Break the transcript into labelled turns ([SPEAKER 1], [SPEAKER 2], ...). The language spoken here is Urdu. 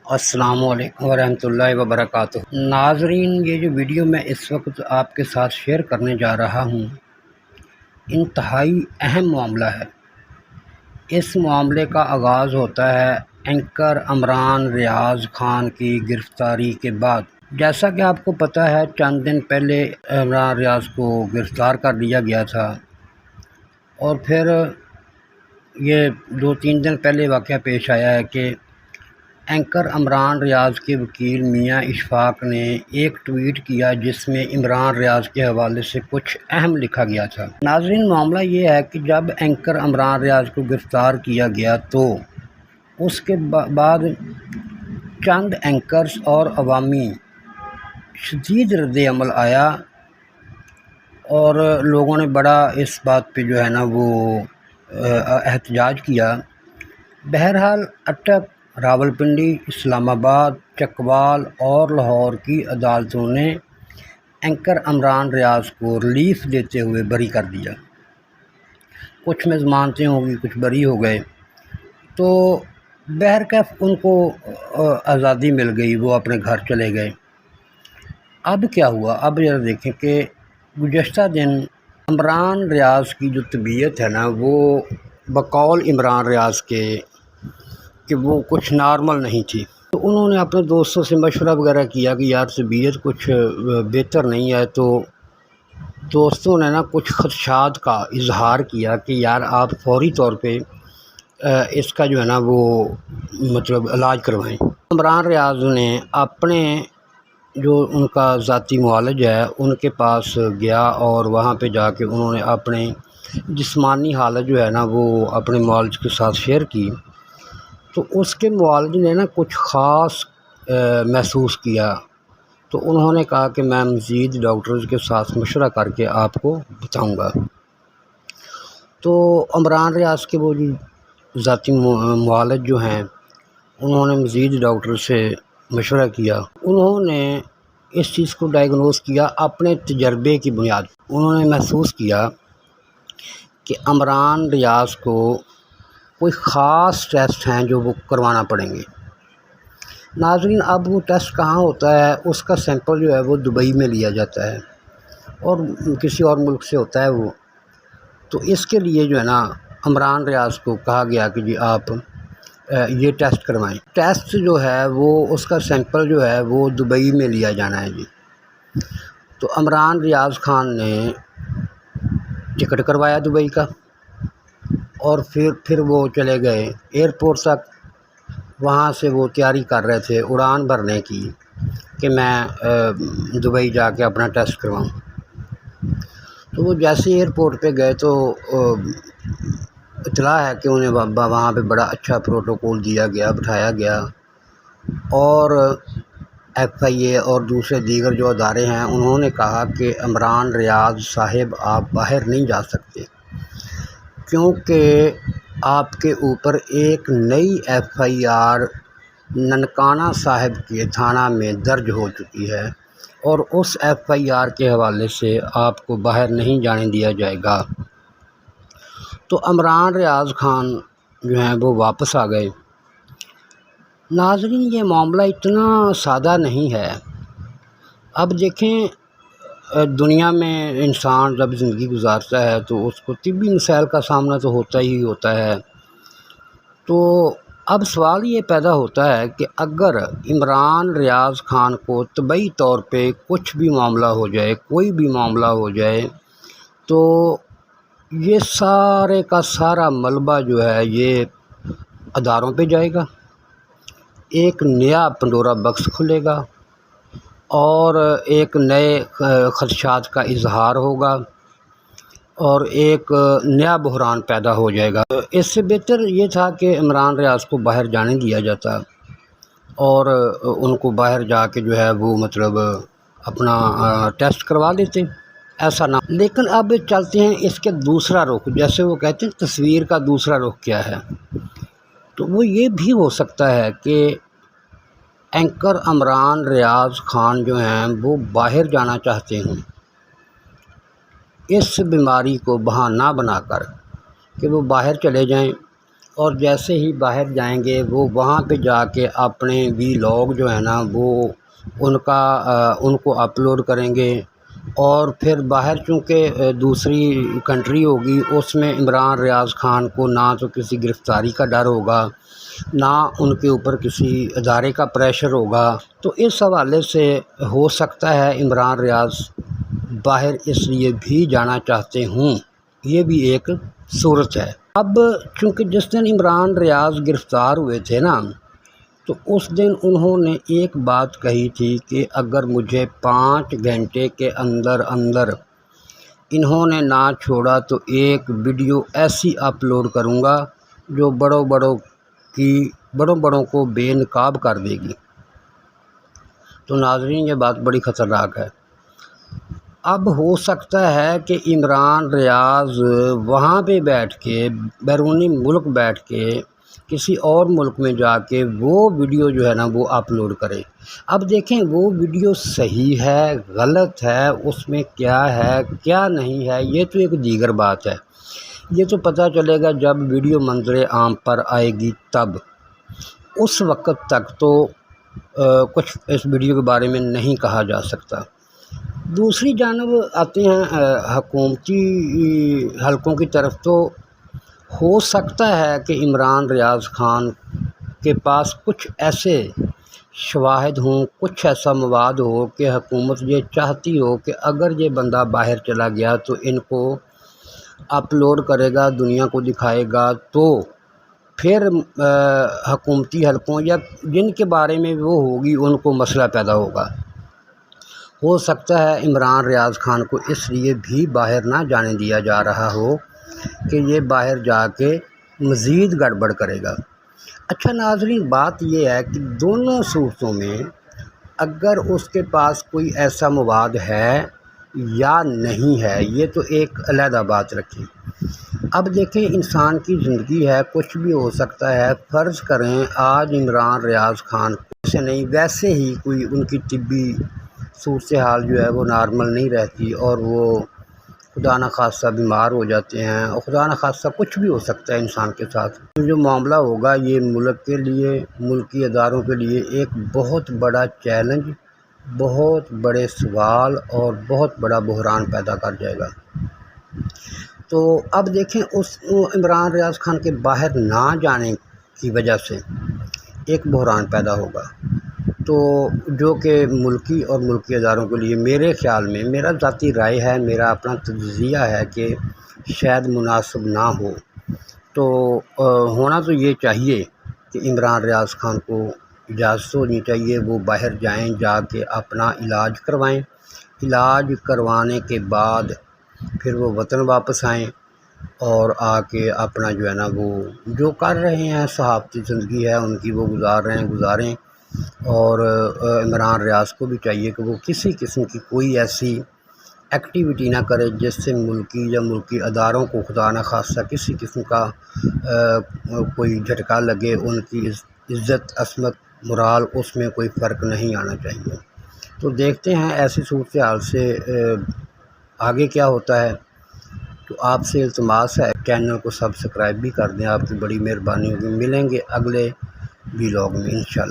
[SPEAKER 1] السلام علیکم ورحمۃ اللہ وبرکاتہ۔ ناظرین، یہ جو ویڈیو میں اس وقت آپ کے ساتھ شیئر کرنے جا رہا ہوں انتہائی اہم معاملہ ہے۔ اس معاملے کا آغاز ہوتا ہے اینکر عمران ریاض خان کی گرفتاری کے بعد۔ جیسا کہ آپ کو پتہ ہے، چند دن پہلے عمران ریاض کو گرفتار کر لیا گیا تھا، اور پھر یہ 2-3 دن پہلے واقعہ پیش آیا ہے کہ اینکر عمران ریاض کے وکیل میاں اشفاق نے ایک ٹویٹ کیا جس میں عمران ریاض کے حوالے سے کچھ اہم لکھا گیا تھا۔ ناظرین، معاملہ یہ ہے کہ جب اینکر عمران ریاض کو گرفتار کیا گیا تو اس کے بعد چند اینکرز اور عوامی شدید رد عمل آیا، اور لوگوں نے بڑا اس بات پہ جو ہے نا وہ احتجاج کیا۔ بہرحال اٹک، راولپنڈی، اسلام آباد، چکوال اور لاہور کی عدالتوں نے اینکر عمران ریاض کو ریلیف دیتے ہوئے بری کر دیا۔ کچھ میں ضمانتیں ہوگی، کچھ بری ہو گئے، تو بہرکیف ان کو آزادی مل گئی، وہ اپنے گھر چلے گئے۔ اب کیا ہوا؟ اب ذرا دیکھیں کہ گزشتہ دن عمران ریاض کی جو طبیعت ہے نا، وہ بقول عمران ریاض کے کہ وہ کچھ نارمل نہیں تھی، تو انہوں نے اپنے دوستوں سے مشورہ وغیرہ کیا کہ یار طبیعت کچھ بہتر نہیں ہے، تو دوستوں نے نا کچھ خدشات کا اظہار کیا کہ یار آپ فوری طور پہ اس کا جو ہے نا وہ مطلب علاج کروائیں۔ عمران ریاض نے اپنے جو ان کا ذاتی معالج ہے ان کے پاس گیا، اور وہاں پہ جا کے انہوں نے اپنے جسمانی حالت جو ہے نا وہ اپنے معالج کے ساتھ شیئر کی، تو اس کے معالج نے نا کچھ خاص محسوس کیا، تو انہوں نے کہا کہ میں مزید ڈاکٹرز کے ساتھ مشورہ کر کے آپ کو بتاؤں گا۔ تو عمران ریاض کے وہ ذاتی معالج جو ہیں انہوں نے مزید ڈاکٹر سے مشورہ کیا، انہوں نے اس چیز کو ڈائگنوز کیا اپنے تجربے کی بنیاد۔ انہوں نے محسوس کیا کہ عمران ریاض کو کوئی خاص ٹیسٹ ہیں جو وہ کروانا پڑیں گے۔ ناظرین، اب وہ ٹیسٹ کہاں ہوتا ہے؟ اس کا سیمپل جو ہے وہ دبئی میں لیا جاتا ہے، اور کسی اور ملک سے ہوتا ہے وہ، تو اس کے لیے جو ہے نا عمران ریاض کو کہا گیا کہ جی آپ یہ ٹیسٹ کروائیں۔ ٹیسٹ جو ہے وہ اس کا سیمپل جو ہے وہ دبئی میں لیا جانا ہے جی۔ تو عمران ریاض خان نے ٹکٹ کروایا دبئی کا، اور پھر وہ چلے گئے ایئرپورٹ تک۔ وہاں سے وہ تیاری کر رہے تھے اڑان بھرنے کی کہ میں دبئی جا کے اپنا ٹیسٹ کرواؤں۔ تو وہ جیسے ایئرپورٹ پہ گئے تو اطلاع ہے کہ انہیں وہاں پہ بڑا اچھا پروٹوکول دیا گیا، بٹھایا گیا، اور ایف آئی اے اور دوسرے دیگر جو ادارے ہیں انہوں نے کہا کہ عمران ریاض صاحب آپ باہر نہیں جا سکتے، کیونکہ آپ کے اوپر ایک نئی ایف آئی آر ننکانہ صاحب کے تھانہ میں درج ہو چکی ہے، اور اس ایف آئی آر کے حوالے سے آپ کو باہر نہیں جانے دیا جائے گا۔ تو عمران ریاض خان جو ہیں وہ واپس آ گئے۔ ناظرین، یہ معاملہ اتنا سادہ نہیں ہے۔ اب دیکھیں، دنیا میں انسان جب زندگی گزارتا ہے تو اس کو طبی مسائل کا سامنا تو ہوتا ہی ہوتا ہے۔ تو اب سوال یہ پیدا ہوتا ہے کہ اگر عمران ریاض خان کو طبی طور پہ کچھ بھی معاملہ ہو جائے، کوئی بھی معاملہ ہو جائے، تو یہ سارے کا سارا ملبہ جو ہے یہ اداروں پہ جائے گا، ایک نیا پنڈورا باکس کھلے گا، اور ایک نئے خدشات کا اظہار ہوگا، اور ایک نیا بحران پیدا ہو جائے گا۔ اس سے بہتر یہ تھا کہ عمران ریاض کو باہر جانے دیا جاتا، اور ان کو باہر جا کے جو ہے وہ مطلب اپنا ٹیسٹ کروا لیتے، ایسا نہ۔ لیکن اب چلتے ہیں اس کے دوسرا رخ، جیسے وہ کہتے ہیں تصویر کا دوسرا رخ کیا ہے، تو وہ یہ بھی ہو سکتا ہے کہ اینکر عمران ریاض خان جو ہیں وہ باہر جانا چاہتے ہوں، اس بیماری کو بہانہ بنا کر کہ وہ باہر چلے جائیں، اور جیسے ہی باہر جائیں گے وہ وہاں پہ جا کے اپنے ویلاگ جو ہے نا وہ ان کو اپلوڈ کریں گے، اور پھر باہر چونکہ دوسری کنٹری ہوگی، اس میں عمران ریاض خان کو نہ تو کسی گرفتاری کا ڈر ہوگا، نہ ان کے اوپر کسی ادارے کا پریشر ہوگا۔ تو اس حوالے سے ہو سکتا ہے عمران ریاض باہر اس لیے بھی جانا چاہتے ہوں، یہ بھی ایک صورت ہے۔ اب چونکہ جس دن عمران ریاض گرفتار ہوئے تھے نا، تو اس دن انہوں نے ایک بات کہی تھی کہ اگر مجھے 5 گھنٹے کے اندر انہوں نے نہ چھوڑا تو ایک ویڈیو ایسی اپلوڈ کروں گا جو بڑوں کو بے نقاب کر دے گی۔ تو ناظرین، یہ بات بڑی خطرناک ہے۔ اب ہو سکتا ہے کہ عمران ریاض وہاں پہ بیٹھ کے، بیرونی ملک بیٹھ کے، کسی اور ملک میں جا کے وہ ویڈیو جو ہے نا وہ اپلوڈ کرے۔ اب دیکھیں وہ ویڈیو صحیح ہے، غلط ہے، اس میں کیا ہے کیا نہیں ہے، یہ تو ایک دیگر بات ہے۔ یہ تو پتہ چلے گا جب ویڈیو منظر عام پر آئے گی، تب اس وقت تک تو کچھ اس ویڈیو کے بارے میں نہیں کہا جا سکتا۔ دوسری جانب آتے ہیں حکومتی حلقوں کی طرف، تو ہو سکتا ہے کہ عمران ریاض خان کے پاس کچھ ایسے شواہد ہوں، کچھ ایسا مواد ہو کہ حکومت یہ چاہتی ہو کہ اگر یہ بندہ باہر چلا گیا تو ان کو اپلوڈ کرے گا، دنیا کو دکھائے گا، تو پھر حکومتی حلقوں یا جن کے بارے میں وہ ہوگی ان کو مسئلہ پیدا ہوگا۔ ہو سکتا ہے عمران ریاض خان کو اس لیے بھی باہر نہ جانے دیا جا رہا ہو کہ یہ باہر جا کے مزید گڑبڑ کرے گا۔ اچھا ناظرین، بات یہ ہے کہ دونوں صورتوں میں اگر اس کے پاس کوئی ایسا مواد ہے یا نہیں ہے، یہ تو ایک علیحدہ بات رکھیں۔ اب دیکھیں انسان کی زندگی ہے، کچھ بھی ہو سکتا ہے۔ فرض کریں آج عمران ریاض خان سے نہیں، ویسے ہی کوئی ان کی طبی صورتحال جو ہے وہ نارمل نہیں رہتی اور وہ خدا نخواستہ بیمار ہو جاتے ہیں، اور خدا نخواستہ کچھ بھی ہو سکتا ہے انسان کے ساتھ۔ جو معاملہ ہوگا یہ ملک کے لیے، ملکی اداروں کے لیے ایک بہت بڑا چیلنج، بہت بڑے سوال اور بہت بڑا بحران پیدا کر جائے گا۔ تو اب دیکھیں اس عمران ریاض خان کے باہر نہ جانے کی وجہ سے ایک بحران پیدا ہوگا، تو جو کہ ملکی اور ملکی اداروں کے لیے میرے خیال میں، میرا ذاتی رائے ہے، میرا اپنا تجزیہ ہے کہ شاید مناسب نہ ہو۔ تو ہونا تو یہ چاہیے کہ عمران ریاض خان کو اجازت ہونی چاہیے، وہ باہر جائیں، جا کے اپنا علاج کروائیں، علاج کروانے کے بعد پھر وہ وطن واپس آئیں اور آ کے اپنا جو ہے نا وہ جو کر رہے ہیں، صحافتی زندگی ہے ان کی وہ گزاریں۔ اور عمران ریاض کو بھی چاہیے کہ وہ کسی قسم کی کوئی ایسی ایکٹیویٹی نہ کرے جس سے ملکی یا ملکی اداروں کو خدا نخواستہ کسی قسم کا کوئی جھٹکا لگے، ان کی عزت، عصمت، مرال، اس میں کوئی فرق نہیں آنا چاہیے۔ تو دیکھتے ہیں ایسی صورتحال سے آگے کیا ہوتا ہے۔ تو آپ سے التماس ہے چینل کو سبسکرائب بھی کر دیں، آپ کی بڑی مہربانی ہوگی۔ ملیں گے اگلے ویلاگ میں انشاءاللہ۔